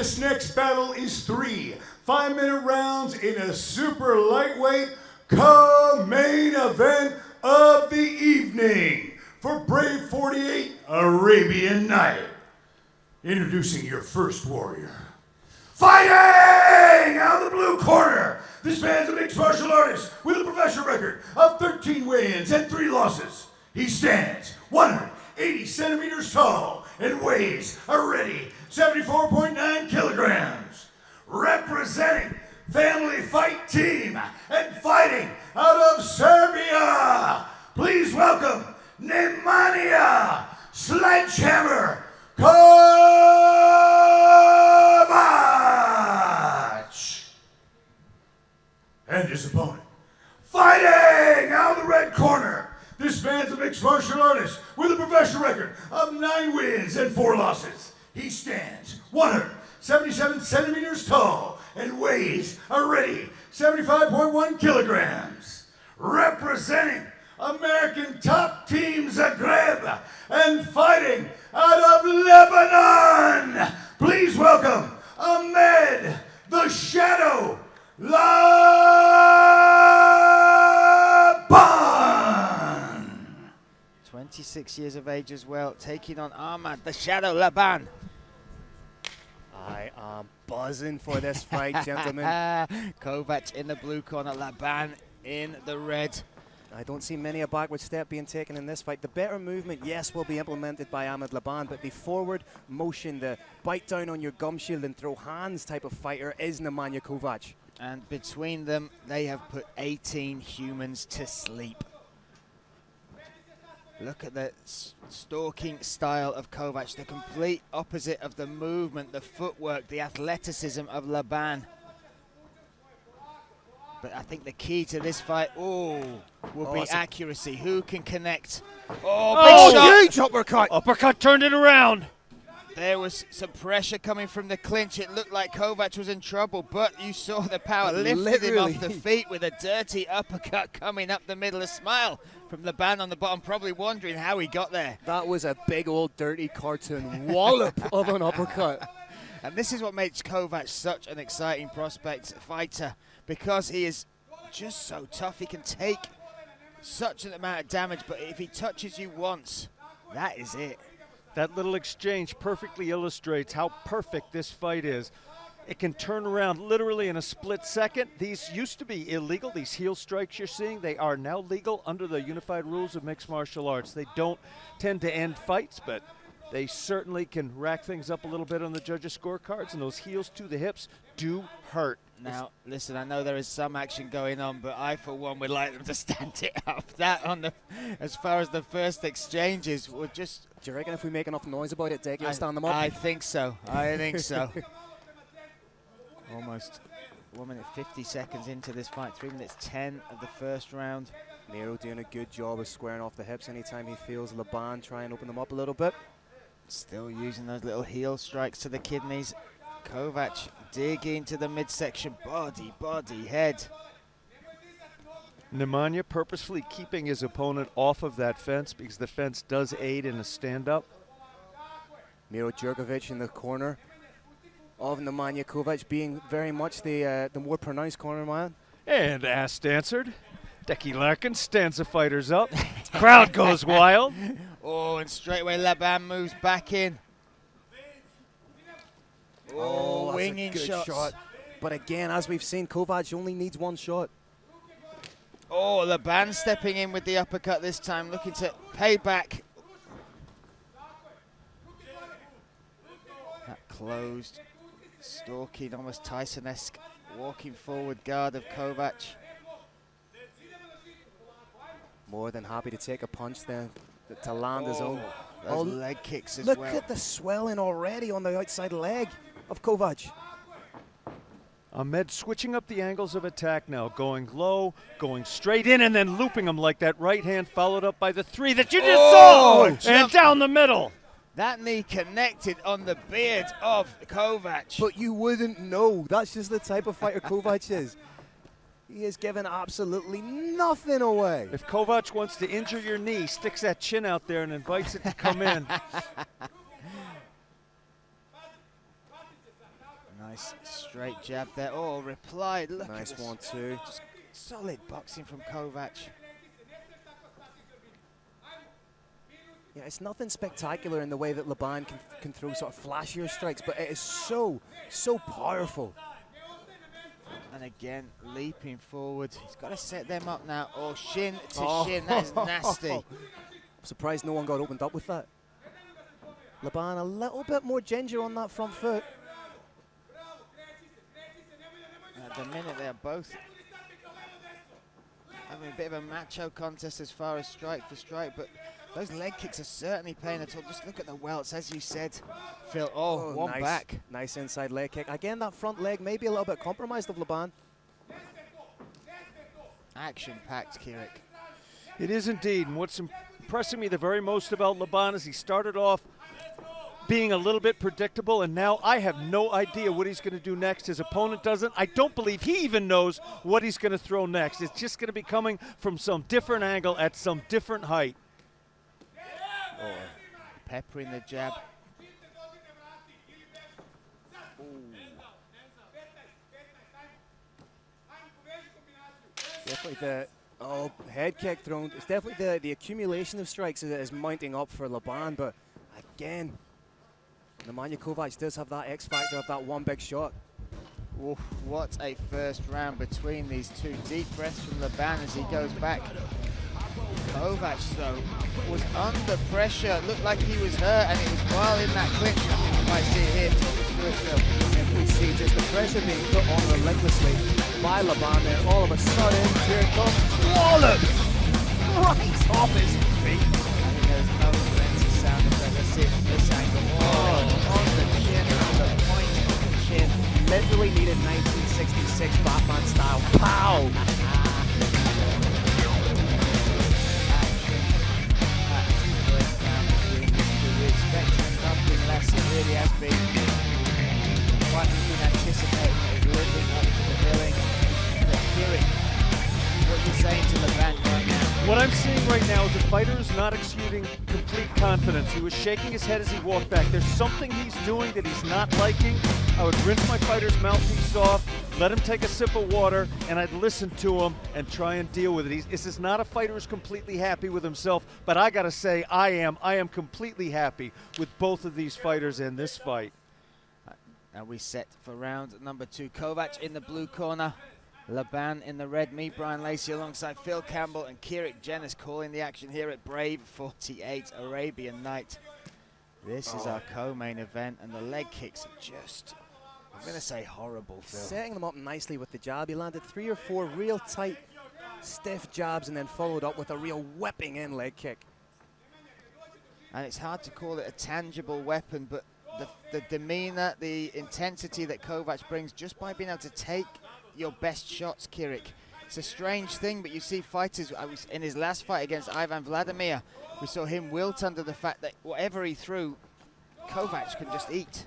This next battle is 3 5-minute rounds in a super lightweight co-main event of the evening for Brave 48 Arabian Night. Introducing your first warrior. Fighting out of the blue corner, this man's a mixed martial artist with a professional record of 13 wins and 3 losses. He stands 180 centimeters tall and weighs a ready 74.9 kilograms. Representing Family Fight Team and fighting out of Serbia, please welcome Nemanja Sledgehammer Kovač. And his opponent, fighting out of the red corner, this man's a mixed martial artist with a professional record of 9 wins and 4 losses. He stands 177 centimeters tall and weighs a ready 75.1 kilograms. Representing American top team Zagreb and fighting out of Lebanon, please welcome Ahmed the Shadow Labban. 26 years of age as well, taking on Ahmed the Shadow Labban. I am buzzing for this fight, gentlemen. Kovač in the blue corner, Labban in the red. I don't see many a backward step being taken in this fight. The better movement, yes, will be implemented by Ahmed Labban, but the forward motion, the bite down on your gum shield and throw hands type of fighter is Nemanja Kovač. And between them, they have put 18 humans to sleep. Look at the stalking style of Kovač, the complete opposite of the movement, the footwork, the athleticism of Labban. But I think the key to this fight, will be accuracy. Who can connect? Oh, big shot! Huge uppercut! Uppercut turned it around. There was some pressure coming from the clinch. It looked like Kovač was in trouble, but you saw the power lifted him off the feet with a dirty uppercut coming up the middle. A smile from Labban on the bottom, probably wondering how he got there. That was a big old dirty cartoon wallop of an uppercut. And this is what makes Kovač such an exciting prospect fighter, because he is just so tough. He can take such an amount of damage, but if he touches you once, that is it. That little exchange perfectly illustrates how perfect this fight is. It can turn around literally in a split second. These used to be illegal. These heel strikes you're seeing, they are now legal under the unified rules of mixed martial arts. They don't tend to end fights, but they certainly can rack things up a little bit on the judges' scorecards, and those heels to the hips do hurt. Now, listen, I know there is some action going on, but I, for one, would like them to stand it up. That on the, as far as the first exchanges, would just... Do you reckon if we make enough noise about it, Deg, you'll stand them up? I think so. I think so. Almost 1 minute 50 seconds into this fight. 3 minutes 10 of the first round. Nero doing a good job of squaring off the hips anytime he feels Labban try and open them up a little bit. Still using those little heel strikes to the kidneys. Kovač digging to the midsection, body, head. Nemanja purposefully keeping his opponent off of that fence because the fence does aid in a stand-up. Miro Djurkovic in the corner of Nemanja Kovač, being very much the more pronounced corner man. And asked answered. Decky Larkin stands the fighters up. Crowd goes wild. Oh, and straight away Labban moves back in. Oh, winging that's a good shots. shot. But again, as we've seen, Kovač only needs one shot. Oh, Labban stepping in with the uppercut this time, looking to pay back. That closed, stalking, almost Tyson-esque, walking forward guard of Kovač. More than happy to take a punch then to land his own. Those leg kicks as look well. at the swelling already on the outside leg of Kovač. Ahmed switching up the angles of attack now, going low, going straight in, and then looping him like that right hand followed up by the 3 that you just saw, and down the middle. That knee connected on the beard of Kovač. But you wouldn't know. That's just the type of fighter Kovač is. He has given absolutely nothing away. If Kovač wants to injure your knee, sticks that chin out there and invites it to come in. Nice straight jab there. Oh, replied. Look Nice at this. 1-2. Just solid boxing from Kovač. Yeah, it's nothing spectacular in the way that Labban can throw sort of flashier strikes, but it is so powerful. And again, leaping forward. He's got to set them up now. Oh, shin to shin. That is nasty. I'm surprised no one got opened up with that. Labban a little bit more ginger on that front foot. At the minute, they're both having a bit of a macho contest as far as strike for strike, but those leg kicks are certainly paying a toll. Just look at the welts, as you said, Phil. Oh, one nice, back. Nice inside leg kick. Again, that front leg maybe a little bit compromised of Labban. Action-packed, Kirik. It is indeed, and what's impressing me the very most about Labban is he started off being a little bit predictable, and now I have no idea what he's going to do next. His opponent doesn't. I don't believe he even knows what he's going to throw next. It's just going to be coming from some different angle at some different height. Oh, peppering the jab. Definitely the head kick thrown. It's definitely the accumulation of strikes that is mounting up for Labban, but again, Nemanja Kovač does have that X factor of that one big shot. Oof, what a first round between these two. Deep breaths from Labban as he goes back. Kovač, though, was under pressure. Looked like he was hurt, and it was while in that clinch. You might see it here. Talk us through it, Phil. If we see just the pressure being put on relentlessly by Labban there, all of a sudden, here it comes. Wallop! Right off his feet. I think there's no forensic sound effect. Let's see it from this angle. Oh, on the chin, on the point of the chin. Literally needed 1966 Batman style. Pow! Really has been what we've been anticipating, is living up to the billing. But Kirik, what you're saying to Labban right now? What I'm seeing right now is the fighter is not exuding complete confidence. He was shaking his head as he walked back. There's something he's doing that he's not liking. I would rinse my fighter's mouthpiece off, let him take a sip of water, and I'd listen to him and try and deal with it. This is not a fighter who's completely happy with himself, but I gotta say, I am completely happy with both of these fighters in this fight. And we set for round number 2. Kovač in the blue corner, Labban in the red. Me, Brian Lacey, alongside Phil Campbell and Kirik Jennis calling the action here at Brave 48 Arabian Night. This is our co-main event, and the leg kicks are just, I'm going to say, horrible, Phil. Setting them up nicely with the jab. He landed 3 or 4 real tight, stiff jabs and then followed up with a real whipping in leg kick. And it's hard to call it a tangible weapon, but the demeanor, the intensity that Kovač brings just by being able to take your best shots, Kirik. It's a strange thing, but you see fighters, in his last fight against Ivan Vladimir, we saw him wilt under the fact that whatever he threw, Kovač could just eat.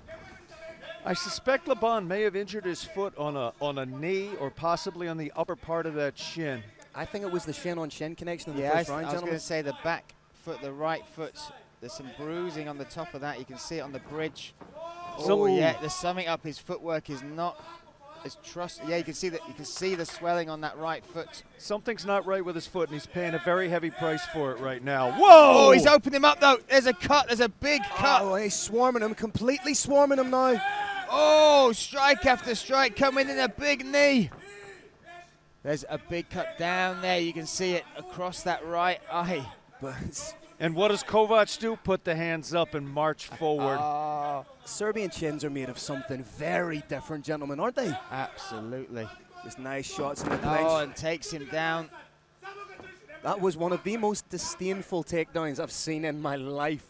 I suspect Labban may have injured his foot on a knee or possibly on the upper part of that shin. I think it was the shin-on-shin connection in the Yeah, first round, I was going gentlemen. to say the back foot, the right foot, there's some bruising on the top of that. You can see it on the bridge. Oh, yeah, there's something up. His footwork is not as trusted. Yeah, you can see that. You can see the swelling on that right foot. Something's not right with his foot, and he's paying a very heavy price for it right now. Whoa! Oh, he's opened him up, though. There's a cut. There's a big cut. Oh, he's swarming him, completely swarming him now. Oh, strike after strike coming in, a big knee. There's a big cut down there. You can see it across that right eye. And what does Kovač do? Put the hands up and march forward. Serbian chins are made of something very different, gentlemen, aren't they? Absolutely. Just nice shots in the clinch. Oh, and takes him down. That was one of the most disdainful takedowns I've seen in my life.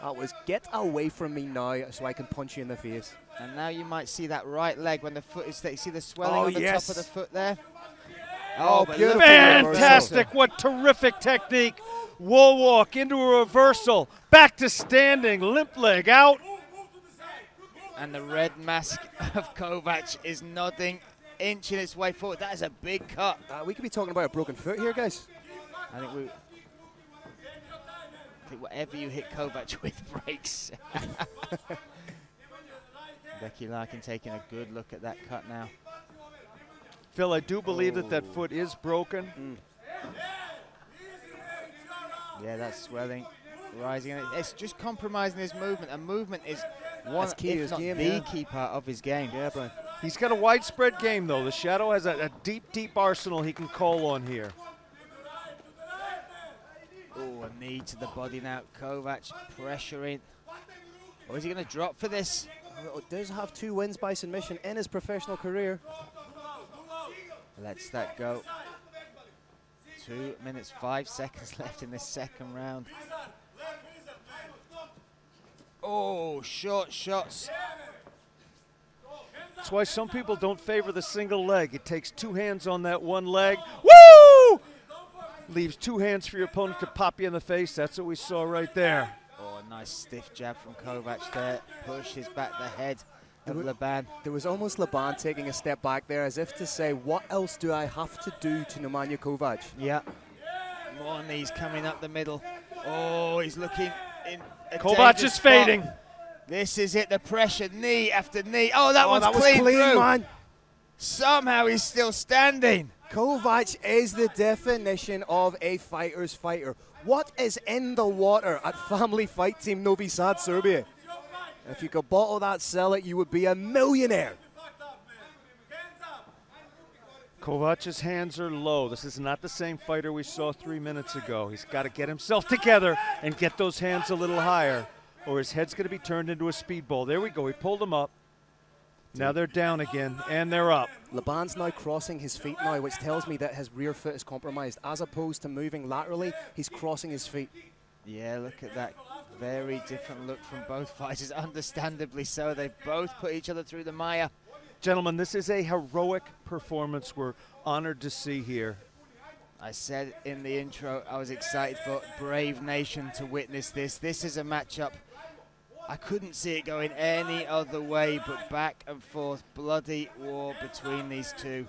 That was, get away from me now so I can punch you in the face. And now you might see that right leg when the foot is there. You see the swelling on the top of the foot there? Oh, but beautiful. Fantastic. What terrific technique. Wall walk into a reversal. Back to standing. Limp leg out. And the red mask of Kovač is nodding, inching its way forward. That is a big cut. We could be talking about a broken foot here, guys. I think whatever you hit Kovač with breaks. Becky Larkin taking a good look at that cut now. Phil, I do believe that foot is broken. Yeah, that's swelling, rising. And it's just compromising his movement. And movement is one, if not the key part of his game. Yeah, Brian. He's got a widespread game, though. The Shadow has a deep, deep arsenal he can call on here. Oh, a knee to the body now. Kovač pressuring. Or is he going to drop for this? Well, does have 2 wins by submission in his professional career. Lets that go. 2 minutes, 5 seconds left in this second round. Oh, short shots. That's why some people don't favor the single leg. It takes 2 hands on that one leg. Woo! Leaves 2 hands for your opponent to pop you in the face. That's what we saw right there. Oh, a nice stiff jab from Kovač there. Pushes back the head of Labban. There was almost Labban taking a step back there as if to say, what else do I have to do to Nemanja Kovač? Yeah. More knees coming up the middle. Oh, he's looking in a Kovač is fading. This is it, the pressure, knee after knee. Oh, that one's was clean clean, through. man. Somehow he's still standing. Kovač is the definition of a fighter's fighter. What is in the water at Family Fight Team Novi Sad, Serbia? If you could bottle that, sell it, you would be a millionaire. Kovac's hands are low. This is not the same fighter we saw 3 minutes ago. He's got to get himself together and get those hands a little higher, or his head's going to be turned into a speedball. There we go. He pulled them up. Now they're down again, and they're up. Labban's now crossing his feet now, which tells me that his rear foot is compromised. As opposed to moving laterally, he's crossing his feet. Yeah, look at that. Very different look from both fighters, understandably so. They've both put each other through the mire. Gentlemen, this is a heroic performance we're honored to see here. I said in the intro I was excited for Brave Nation to witness this. This is a matchup I couldn't see it going any other way, but back and forth, bloody war between these two.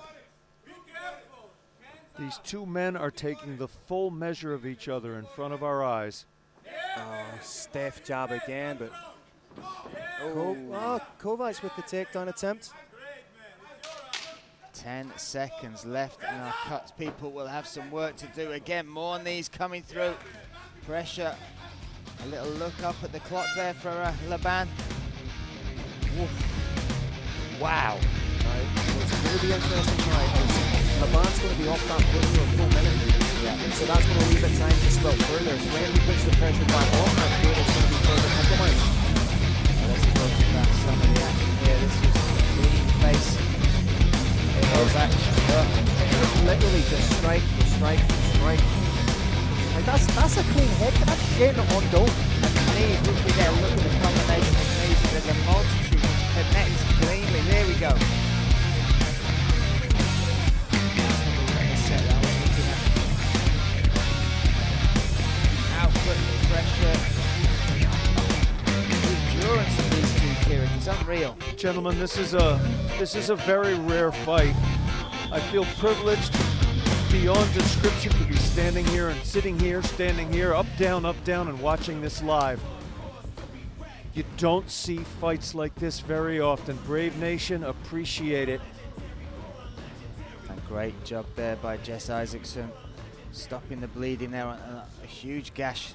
These 2 men are taking the full measure of each other in front of our eyes. Oh, stiff jab again, but Kovač with the takedown attempt. 10 seconds left in our cuts. People will have some work to do. Again, more knees coming through. Pressure. A little look up at the clock there for Labban. Wow. Right. So it's going to be interesting tonight. Labban's going to be off that foot for a full minute. Yeah. So that's going to leave it time to swell further. When he puts the pressure back on, that foot is going to be further compromised. Let's talk about some of the action here. This was a clean face. Kovač. Literally just strike, strike, strike. Like that's a clean hit. That's shitting on dope. And knees, look at there, look at the combination of knees. There's a multitude which connects cleanly. There we go. Output, pressure. The endurance of these two, Kieran, is unreal. Gentlemen, this is a very rare fight. I feel privileged beyond description to be standing here and sitting here, standing here, up, down, and watching this live. You don't see fights like this very often. Brave Nation, appreciate it. And great job there by Jess Isaacson, stopping the bleeding there, and a huge gash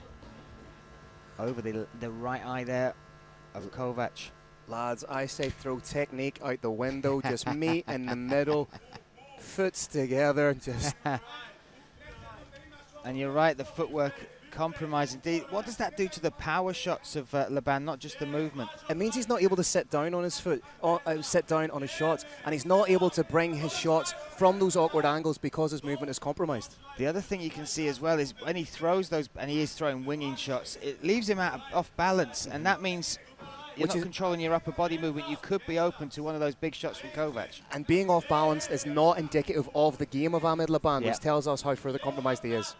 over the right eye there of Kovač. Lads, I say throw technique out the window. Just meet in the middle, foots together, just. And you're right, the footwork compromised indeed. What does that do to the power shots of Labban, not just the movement? It means he's not able to sit down on his foot, sit down on his shots, and he's not able to bring his shots from those awkward angles because his movement is compromised. The other thing you can see as well is when he throws those, and he is throwing winging shots, it leaves him off balance, and that means you're not controlling your upper body movement. You could be open to one of those big shots from Kovač. And being off balance is not indicative of the game of Ahmed Labban, which tells us how further compromised he is.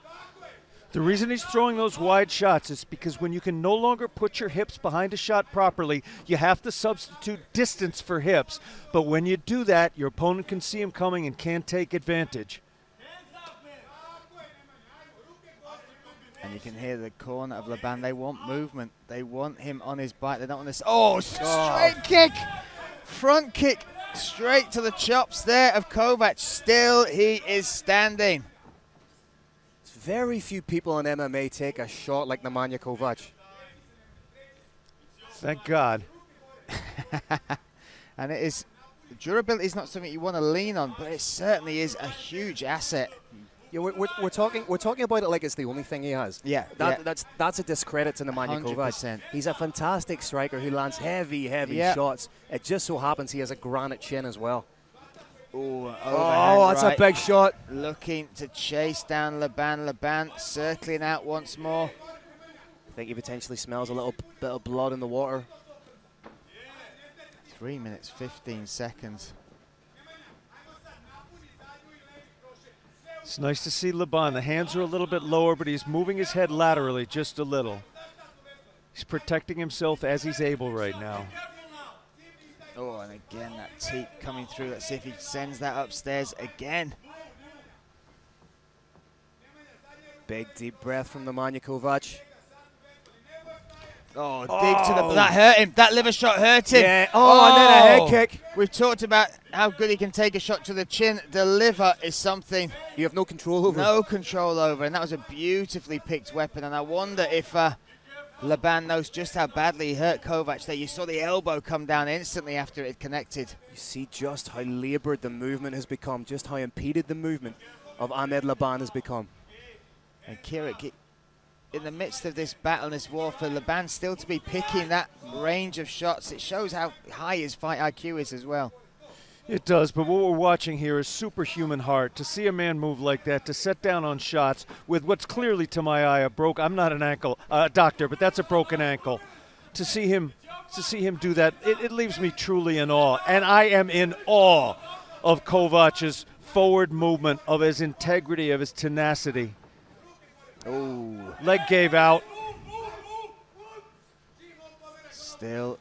The reason he's throwing those wide shots is because when you can no longer put your hips behind a shot properly, you have to substitute distance for hips. But when you do that, your opponent can see him coming and can't take advantage. And you can hear the corner of Labban. They want movement. They want him on his bike. They don't want this. Oh, straight kick Front kick straight to the chops there of Kovač. Still, he is standing. Very few people in MMA take a shot like Nemanja Kovač. Thank God. And it is, durability is not something you want to lean on, but it certainly is a huge asset. Yeah, we're talking about it like it's the only thing he has. Yeah, that's a discredit to Nemanja Kovač. He's a fantastic striker who lands heavy shots. It just so happens he has a granite chin as well. Oh, that's a big shot. Looking to chase down Labban. Labban circling out once more. I think he potentially smells a little bit of blood in the water. 3 minutes, 15 seconds. It's nice to see Labban. The hands are a little bit lower, but he's moving his head laterally just a little. He's protecting himself as he's able right now. Oh, and again, that teep coming through. Let's see if he sends that upstairs again. Big, deep breath from Nemanja Kovač. Oh, dig to the... That hurt him. That liver shot hurt him. Yeah. Oh, and then a head kick. We've talked about how good he can take a shot to the chin. The liver is something you have no control over. No control over, and that was a beautifully picked weapon. And I wonder if Labban knows just how badly he hurt Kovač there. You saw the elbow come down instantly after it had connected. You see just how laboured the movement has become, just how impeded the movement of Ahmed Labban has become. And Kirik, in the midst of this battle and this war for Labban still to be picking that range of shots, it shows how high his fight IQ is as well. It does, but what we're watching here is superhuman heart. To see a man move like that, to set down on shots with what's clearly to my eye I'm not an ankle doctor, but that's a broken ankle. To see him do that, it leaves me truly in awe. And I am in awe of Kovac's forward movement, of his integrity, of his tenacity. Oh, leg gave out. Still.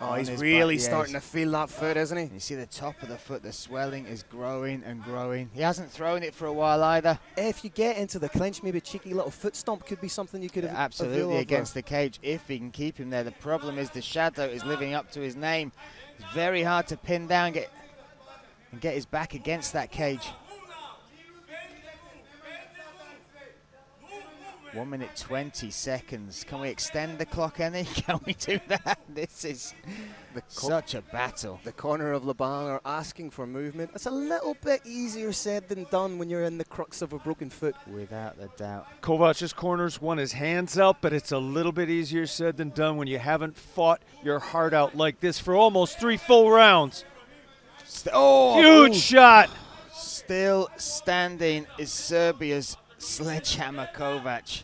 Oh, he's really starting to feel that foot, isn't he? You see the top of the foot, the swelling is growing and growing. He hasn't thrown it for a while either. If you get into the clinch, maybe a cheeky little foot stomp could be something you could have. Absolutely, against the cage, if he can keep him there. The problem is the shadow is living up to his name. It's very hard to pin down and get his back against that cage. 1 minute 20 seconds. Can we extend the clock any? Can we do that? This is such a battle. The corner of Labban are asking for movement. It's a little bit easier said than done when you're in the crux of a broken foot. Without a doubt. Kovac's corners want his hands up, but it's a little bit easier said than done when you haven't fought your heart out like this for almost 3 full rounds. Huge shot. Still standing is Serbia's Sledgehammer Kovač.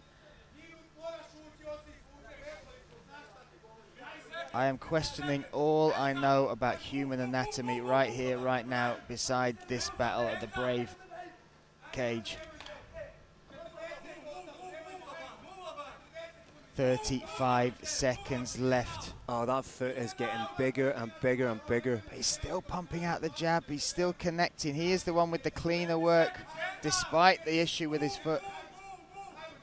I am questioning all I know about human anatomy right here, right now, beside this battle at the Brave cage. 35 seconds left. Oh, that foot is getting bigger and bigger and bigger. But he's still pumping out the jab. He's still connecting. He is the one with the cleaner work, despite the issue with his foot.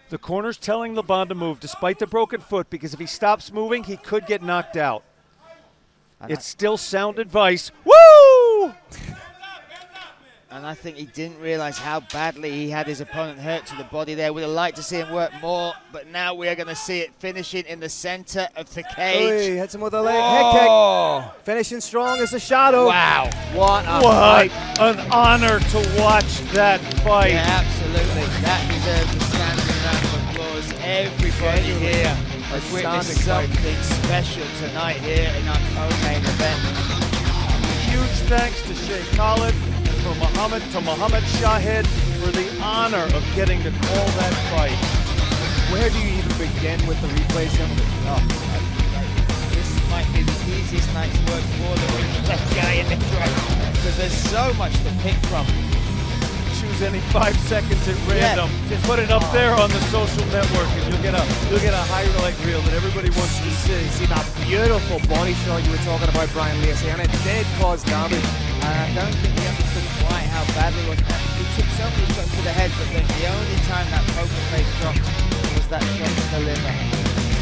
The corner's telling Labban to move, despite the broken foot, because if he stops moving, he could get knocked out. And it's still sound advice. Woo! And I think he didn't realize how badly he had his opponent hurt to the body there. We'd have liked to see him work more, but now we are going to see it finishing in the center of the cage. Hits him with a head kick. Finishing strong as a shadow. Wow. What a fight. An honor to watch that fight. Yeah, absolutely. That deserves a standing round of applause. Everybody here has witnessed something special tonight here in our co-main event. Huge thanks to Shaikh Khaled, for Muhammad, to Muhammad Shahid, for the honor of getting to call that fight. Where do you even begin with the replay, gentlemen? This might be the easiest night's work for the guy in the track, because there's so much to pick from. Choose any 5 seconds at random. Yeah, put it up there on the social network, and you'll get a highlight reel that everybody wants to see. See that beautiful body shot you were talking about, Brian Lacey, and it did cause damage. I don't think he understood quite how badly it was. He took so many shots to the head, but then the only time that poker face dropped was that shot to the liver.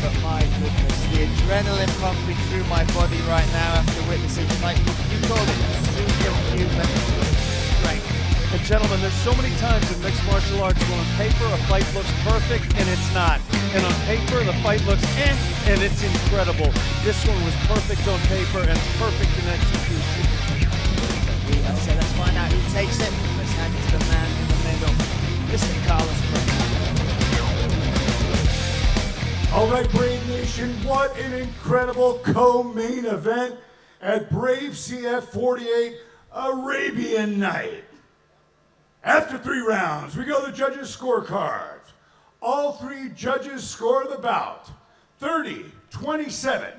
But my goodness, the adrenaline pumping through my body right now after witnessing, like you called it, superhuman strength. And gentlemen, there's so many times in mixed martial arts where on paper a fight looks perfect and it's not. And on paper the fight looks and it's incredible. This one was perfect on paper and perfect in execution. So let's find out who takes it. Let's hand it to the man in the middle, Mr. Carlos Cruz. All right, Brave Nation, what an incredible co-main event at BRAVECF 48 Arabian Night. After 3 rounds, we go to the judges' scorecards. All 3 judges score the bout 30-27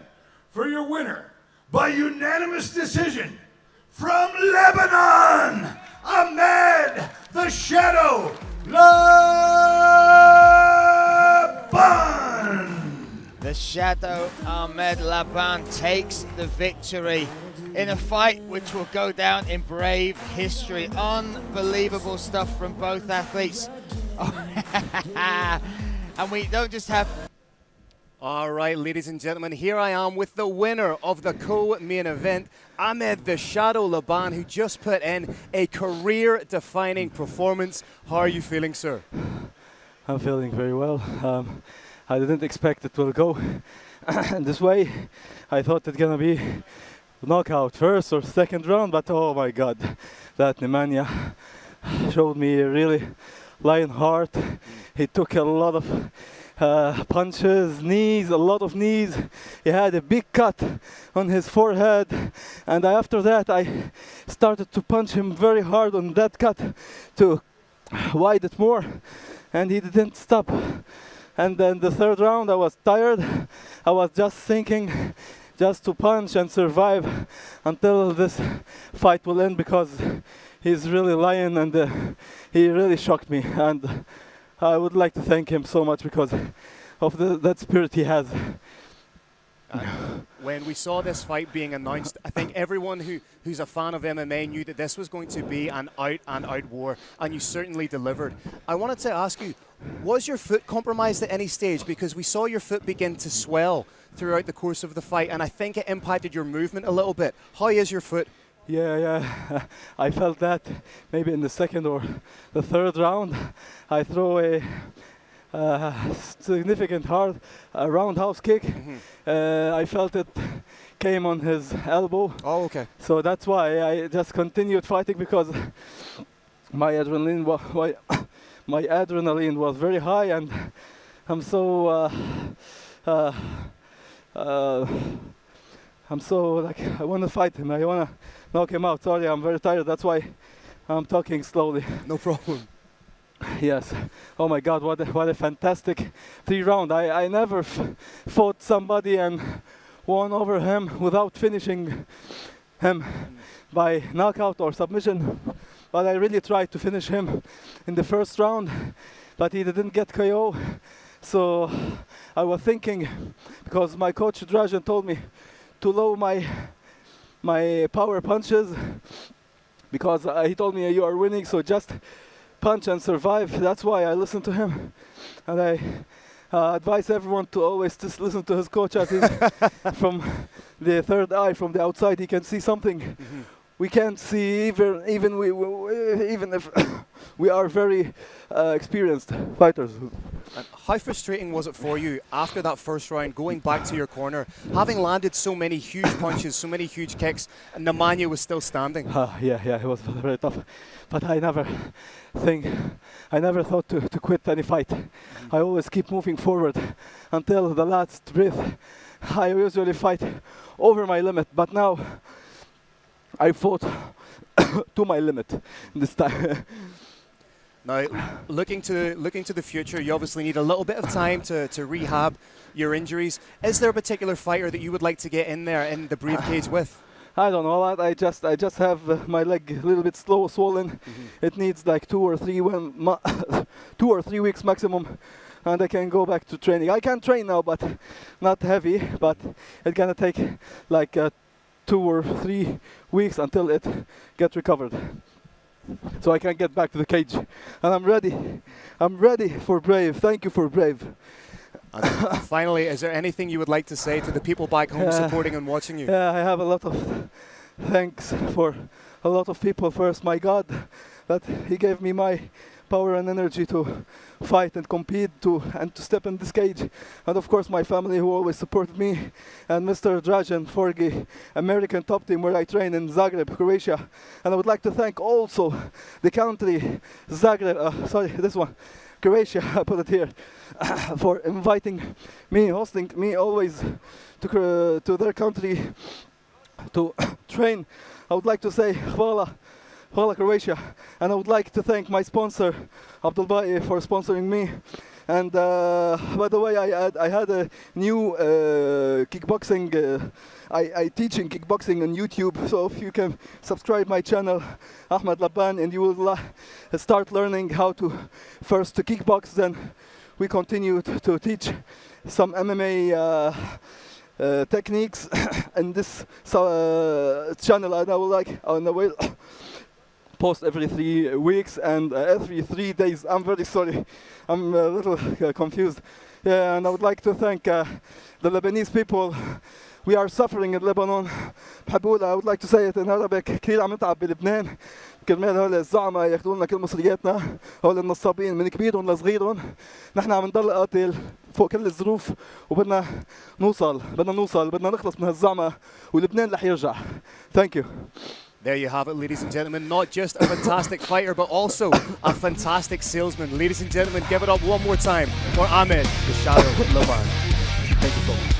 for your winner by unanimous decision from Lebanon, Ahmed the Shadow Labban. The Shadow Ahmed Labban takes the victory in a fight which will go down in Brave history. Unbelievable stuff from both athletes. And we don't just have... All right, ladies and gentlemen, here I am with the winner of the co-main event, Ahmed the Shadow Labban, who just put in a career-defining performance. How are you feeling, sir? I'm feeling very well. I didn't expect it will go this way. I thought it's gonna be knockout first or second round, but oh my God, that Nemanja showed me a really lion heart. He took a lot of punches, knees, a lot of knees. He had a big cut on his forehead, and after that I started to punch him very hard on that cut to widen it more, and he didn't stop. And then the 3rd round I was tired. I was just thinking just to punch and survive until this fight will end, because he's really lion, and he really shocked me, and I would like to thank him so much because of that spirit he has. When we saw this fight being announced, I think everyone who's a fan of MMA knew that this was going to be an out-and-out war, and you certainly delivered. I wanted to ask you, was your foot compromised at any stage? Because we saw your foot begin to swell throughout the course of the fight, and I think it impacted your movement a little bit. How is your foot? Yeah, I felt that maybe in the 2nd or the 3rd round. I throw a significant hard roundhouse kick. I felt it came on his elbow. Oh, okay. So that's why I just continued fighting, because my adrenaline was very high, and I'm so like, I want to fight him. I want to knock him out. Sorry, I'm very tired. That's why I'm talking slowly. No problem. Yes. Oh my God, what a fantastic 3 round. I never fought somebody and won over him without finishing him by knockout or submission. But I really tried to finish him in the 1st round, but he didn't get KO. So I was thinking, because my coach Dražen told me to lower my power punches, because he told me you are winning, so just punch and survive. That's why I listened to him, and I advise everyone to always just listen to his coach, as he's from the 3rd eye, from the outside he can see something we can't see, even if we are very experienced fighters. And how frustrating was it for you after that 1st round, going back to your corner, having landed so many huge punches, so many huge kicks, and Nemanja was still standing? Yeah, it was very tough. But I never thought to quit any fight. I always keep moving forward until the last breath. I usually fight over my limit, but now I fought to my limit this time. Now, looking to the future, you obviously need a little bit of time to rehab your injuries. Is there a particular fighter that you would like to get in there in the Brave cage with? I don't know. I just have my leg a little bit swollen. It needs like 2 or 3 weeks maximum, and I can go back to training. I can train now, but not heavy. But it's gonna take like 2 or 3 weeks until it gets recovered, so I can get back to the cage. And I'm ready for Brave. Thank you for Brave. And finally, is there anything you would like to say to the people back home supporting and watching you? Yeah, I have a lot of thanks for a lot of people. First, my God, that He gave me my power and energy to fight and compete and to step in this cage. And of course, my family who always supported me, and Mr. Dražen Forgi, American top team where I train in Zagreb, Croatia. And I would like to thank also the country, Zagreb, this one, Croatia, I put it here, for inviting me, hosting me always to their country to train. I would like to say hvala Croatia, and I would like to thank my sponsor Abdulbai for sponsoring me. And by the way, I had a new kickboxing. I teach in kickboxing on YouTube, so if you can subscribe my channel, Ahmed Labban, and you will start learning how to first to kickbox. Then we continue to teach some MMA techniques in this channel, and I will post every 3 weeks and every 3 days. I'm very sorry, I'm a little confused. Yeah, and I would like to thank the Lebanese people. We are suffering in Lebanon. I would like to say it in Arabic. كثير عم نتعب بلبنان. كرمال هول الزعماء ياخذوا لنا كل مصرياتنا، هول النصابين من كبيرهم لصغيرهم. نحن عم نضل قاتل فوق كل الظروف، وبدنا نوصل بدنا نخلص من هالزعماء، ولبنان رح يرجع. Thank you. There you have it, ladies and gentlemen. Not just a fantastic fighter, but also a fantastic salesman. Ladies and gentlemen, give it up one more time for Ahmed, the Shadow Labban. Thank you so much.